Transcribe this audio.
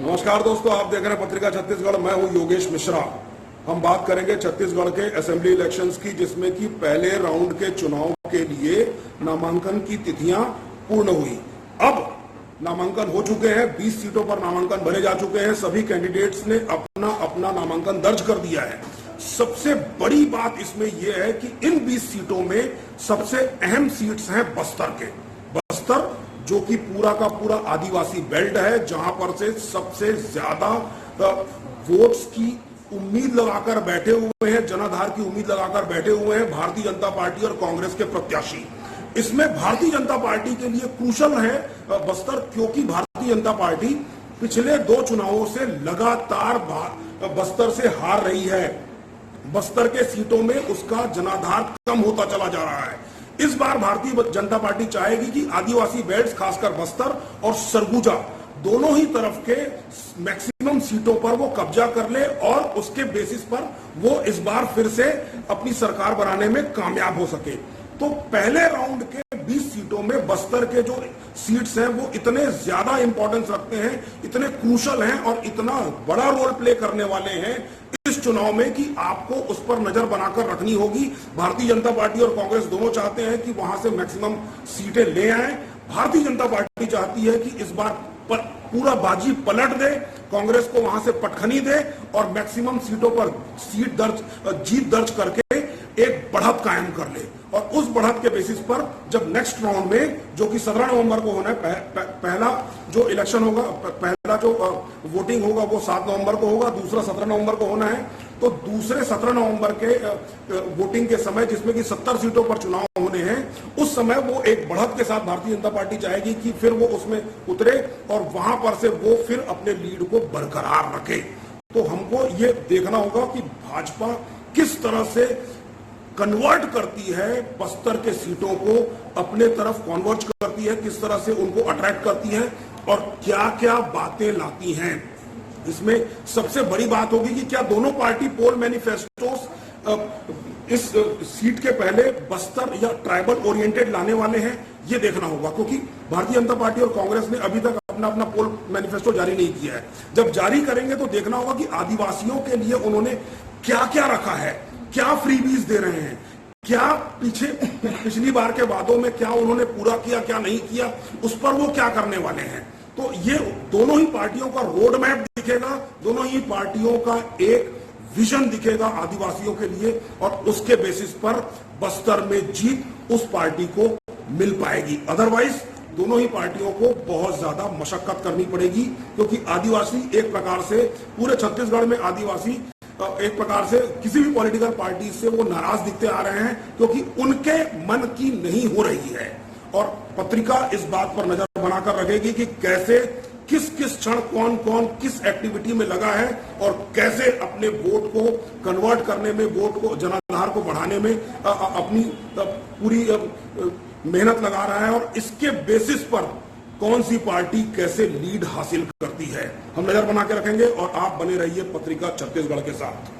नमस्कार दोस्तों, आप देख रहे हैं पत्रिका छत्तीसगढ़। मैं हूं योगेश मिश्रा। हम बात करेंगे छत्तीसगढ़ के असेंबली इलेक्शंस की, जिसमें कि पहले राउंड के चुनाव के लिए नामांकन की तिथियां पूर्ण हुई। अब नामांकन हो चुके हैं, 20 सीटों पर नामांकन भरे जा चुके हैं। सभी कैंडिडेट्स ने अपना अपना नामांकन दर्ज कर दिया है। सबसे बड़ी बात इसमें यह है कि इन 20 सीटों में सबसे अहम सीट्स हैं बस्तर के। बस्तर जो कि पूरा का पूरा आदिवासी बेल्ट है, जहां पर से सबसे ज्यादा वोट्स की उम्मीद लगाकर बैठे हुए हैं, जनाधार की उम्मीद लगाकर बैठे हुए हैं भारतीय जनता पार्टी और कांग्रेस के प्रत्याशी। इसमें भारतीय जनता पार्टी के लिए क्रूशल है बस्तर, क्योंकि भारतीय जनता पार्टी पिछले 2 चुनावों से लगातार बस्तर से हार रही है। बस्तर के सीटों में उसका जनाधार कम होता चला जा रहा है। इस बार भारतीय जनता पार्टी चाहेगी कि आदिवासी बेल्ट, खासकर बस्तर और सरगुजा, दोनों ही तरफ के मैक्सिमम सीटों पर वो कब्जा कर ले और उसके बेसिस पर वो इस बार फिर से अपनी सरकार बनाने में कामयाब हो सके। तो पहले राउंड के 20 सीटों में बस्तर के जो सीट्स हैं वो इतने ज्यादा इंपॉर्टेंस रखते हैं, इतने क्रूशल हैं और इतना बड़ा रोल प्ले करने वाले हैं इस चुनाव में कि आपको उस पर नजर बनाकर रखनी होगी। भारतीय जनता पार्टी और कांग्रेस दोनों चाहते हैं कि वहां से मैक्सिमम सीटें ले आए। भारतीय जनता पार्टी चाहती है कि इस बार पूरा बाजी पलट दे, कांग्रेस को वहां से पटखनी दे और मैक्सिमम सीटों पर जीत दर्ज करके एक बढ़त कायम कर ले। और उस बढ़त के बेसिस पर जब नेक्स्ट राउंड में, जो कि 17 नवंबर को होना है, पहला जो इलेक्शन होगा, पहला जो वोटिंग होगा वो 7 नवंबर को होगा, दूसरा 17 नवंबर को होना है। तो दूसरे 17 नवंबर के वोटिंग के समय, जिसमें कि 70 सीटों पर चुनाव होने हैं, उस समय वो एक बढ़त के साथ भारतीय जनता पार्टी चाहेगी कि फिर वो उसमें उतरे और वहां पर से वो फिर अपने लीड को बरकरार रखे। तो हमको ये देखना होगा कि भाजपा किस तरह से कन्वर्ट करती है बस्तर के सीटों को, अपने तरफ कन्वर्ट करती है, किस तरह से उनको अट्रैक्ट करती है और क्या क्या बातें लाती हैं। इसमें सबसे बड़ी बात होगी कि क्या दोनों पार्टी पोल मैनिफेस्टोस इस सीट के पहले बस्तर या ट्राइबल ओरिएंटेड लाने वाले हैं, ये देखना होगा। क्योंकि भारतीय जनता पार्टी और कांग्रेस ने अभी तक अपना अपना पोल मैनिफेस्टो जारी नहीं किया है। जब जारी करेंगे तो देखना होगा कि आदिवासियों के लिए उन्होंने क्या क्या रखा है, क्या फ्रीबीज दे रहे हैं, क्या पिछली बार के वादों में क्या उन्होंने पूरा किया, क्या नहीं किया, उस पर वो क्या करने वाले हैं। तो ये दोनों ही पार्टियों का रोड मैप दिखेगा, दोनों ही पार्टियों का एक विजन दिखेगा आदिवासियों के लिए, और उसके बेसिस पर बस्तर में जीत उस पार्टी को मिल पाएगी। अदरवाइज दोनों ही पार्टियों को बहुत ज्यादा मशक्कत करनी पड़ेगी, क्योंकि आदिवासी एक प्रकार से, पूरे छत्तीसगढ़ में आदिवासी एक प्रकार से किसी भी पॉलिटिकल पार्टी से वो नाराज दिखते आ रहे हैं, क्योंकि उनके मन की नहीं हो रही है। और पत्रिका इस बात पर नजर बनाकर रखेगी कि कैसे, किस किस क्षण कौन कौन किस एक्टिविटी में लगा है और कैसे अपने वोट को कन्वर्ट करने में, वोट को, जनाधार को बढ़ाने में अपनी पूरी मेहनत लगा रहा है, और इसके बेसिस पर कौन सी पार्टी कैसे लीड हासिल करती है, हम नजर बना के रखेंगे। और आप बने रहिए पत्रिका छत्तीसगढ़ के साथ।